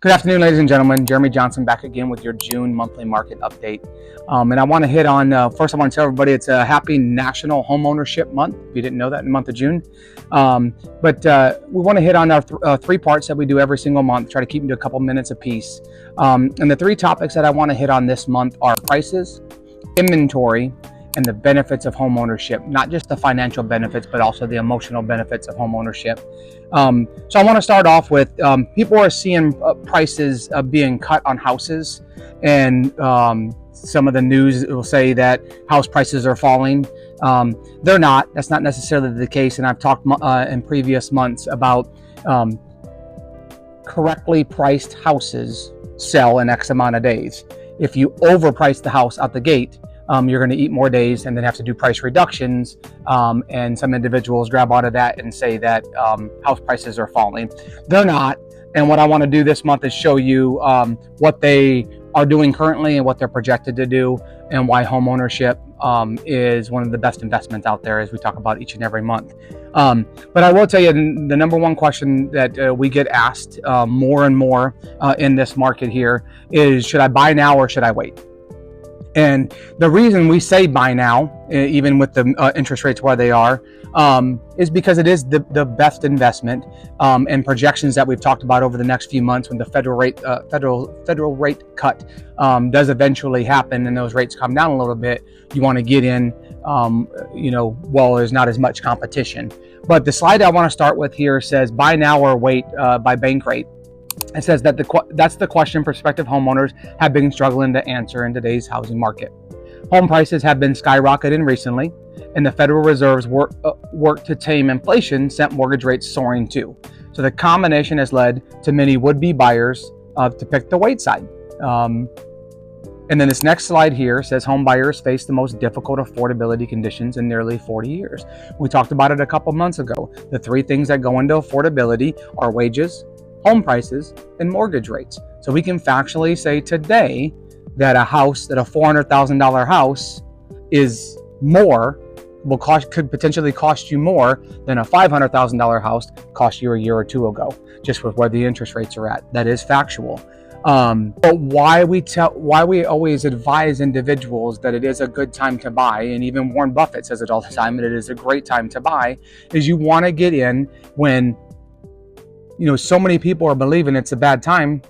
Good afternoon, ladies and gentlemen. Jeremy Johnson back again with your June monthly market update. And I want to hit on, first I want to tell everybody it's a happy National Homeownership Month, if you didn't know that, in the month of June. But we want to hit on our three parts that we do every single month, try to keep them to a couple minutes apiece. And the three topics that I want to hit on this month are prices, inventory, and the benefits of home ownership, not just the financial benefits, but also the emotional benefits of home ownership. So I want to start off with people are seeing prices being cut on houses, and some of the news will say that house prices are falling. They're not. That's not necessarily the case, and I've talked in previous months about correctly priced houses sell in X amount of days. If you overprice the house out the gate, you're going to eat more days and then have to do price reductions. And some individuals grab onto that and say that house prices are falling. They're not. And what I want to do this month is show you what they are doing currently and what they're projected to do, and why home ownership is one of the best investments out there, as we talk about each and every month. But I will tell you, the number one question that we get asked more and more in this market here is, should I buy now or should I wait? And the reason we say buy now, even with the interest rates where they are, is because it is the best investment. And projections that we've talked about over the next few months, when the federal rate cut does eventually happen, and those rates come down a little bit, you want to get in, while there's not as much competition. But the slide I want to start with here says buy now or wait by Bankrate. It says that that's the question prospective homeowners have been struggling to answer in today's housing market. Home prices have been skyrocketing recently, and the Federal Reserve's work to tame inflation sent mortgage rates soaring too. So the combination has led to many would-be buyers to pick the wait side. And then this next slide here says home buyers face the most difficult affordability conditions in nearly 40 years. We talked about it a couple months ago. The three things that go into affordability are wages, home prices, and mortgage rates. So we can factually say today that a $400,000 house could potentially cost you more than a $500,000 house cost you a year or two ago, just with where the interest rates are at. That is factual. But why we always advise individuals that it is a good time to buy, and even Warren Buffett says it all the time, that it is a great time to buy, is you want to get in when so many people are believing it's a bad time,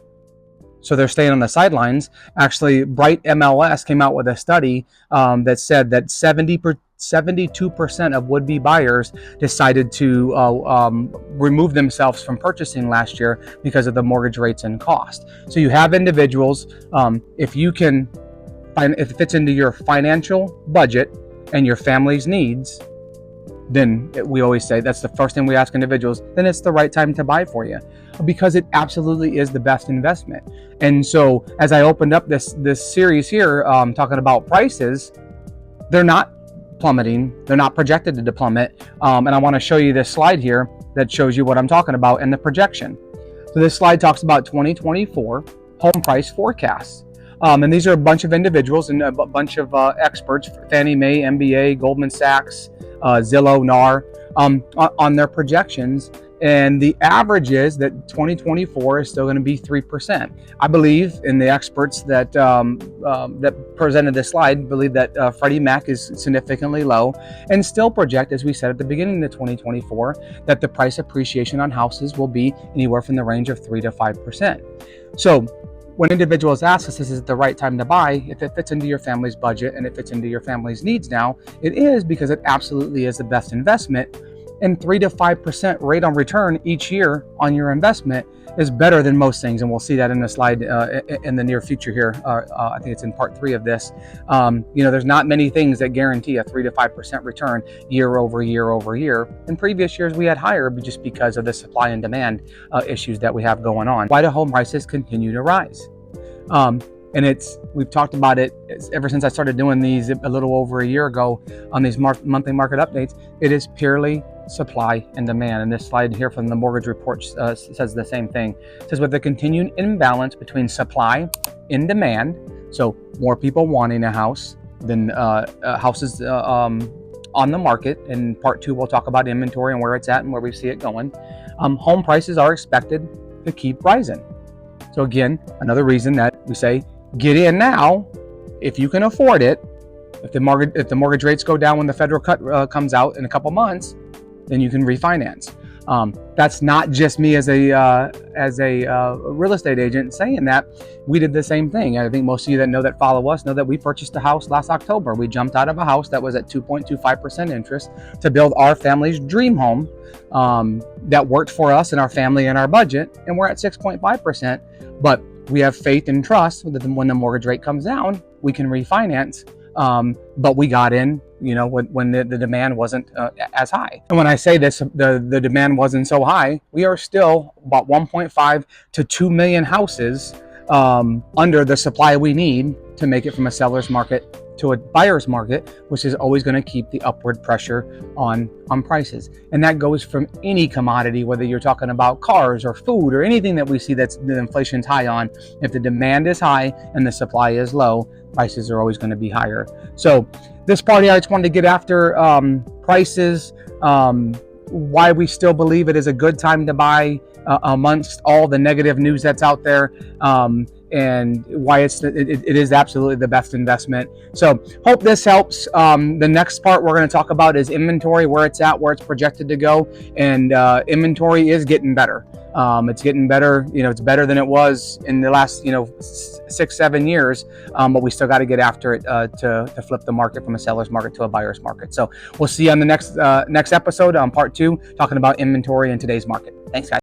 so they're staying on the sidelines. Actually, Bright MLS came out with a study that said that 72% of would-be buyers decided to remove themselves from purchasing last year because of the mortgage rates and cost. So you have individuals, if it fits into your financial budget and your family's needs, then we always say that's the first thing we ask individuals, then it's the right time to buy for you, because it absolutely is the best investment. And so as I opened up this series here, talking about prices, they're not plummeting. They're not projected to plummet. And I want to show you this slide here that shows you what I'm talking about and the projection. So this slide talks about 2024 home price forecasts. And these are a bunch of individuals and a bunch of experts, Fannie Mae, MBA, Goldman Sachs, Zillow, NAR, on their projections. And the average is that 2024 is still going to be 3%. I believe, in the experts that presented this slide, believe that Freddie Mac is significantly low, and still project, as we said at the beginning of 2024, that the price appreciation on houses will be anywhere from the range of 3 to 5%. So when individuals ask us, is it the right time to buy? If it fits into your family's budget and it fits into your family's needs now, it is, because it absolutely is the best investment. And 3 to 5% rate on return each year on your investment is better than most things. And we'll see that in the slide in the near future here. I think it's in part 3 of this. There's not many things that guarantee a 3 to 5% return year over year over year. In previous years, we had higher, but just because of the supply and demand issues that we have going on. Why do home prices continue to rise? And we've talked about it ever since I started doing these a little over a year ago on these monthly market updates. It is purely supply and demand. And this slide here from the mortgage report says the same thing. It says, with the continued imbalance between supply and demand, so more people wanting a house than houses on the market. In part 2, we'll talk about inventory and where it's at and where we see it going. Home prices are expected to keep rising. So again, another reason that we say get in now if you can afford it. If the mortgage rates go down when the federal cut comes out in a couple months, then you can refinance. That's not just me as a real estate agent saying that. We did the same thing. I think most of you that know that follow us know that we purchased a house last October. We jumped out of a house that was at 2.25% interest to build our family's dream home that worked for us and our family and our budget, and we're at 6.5%. But we have faith and trust that when the mortgage rate comes down, we can refinance. But we got in, when the demand wasn't as high. And when I say this, the demand wasn't so high, we are still about 1.5 to 2 million houses under the supply we need to make it from a seller's market to a buyer's market, which is always going to keep the upward pressure on prices. And that goes from any commodity, whether you're talking about cars or food or anything that we see that's the inflation's high on. If the demand is high and the supply is low, prices are always going to be higher. So this party, I just wanted to get after prices, why we still believe it is a good time to buy amongst all the negative news that's out there, and why it is absolutely the best investment. So hope this helps. The next part we're going to talk about is inventory, where it's at, where it's projected to go, and inventory is getting better. It's getting better. It's better than it was in the last 6-7 years, but we still got to get after it to flip the market from a seller's market to a buyer's market. So we'll see you on the next episode on part 2, talking about inventory in today's market. Thanks, guys.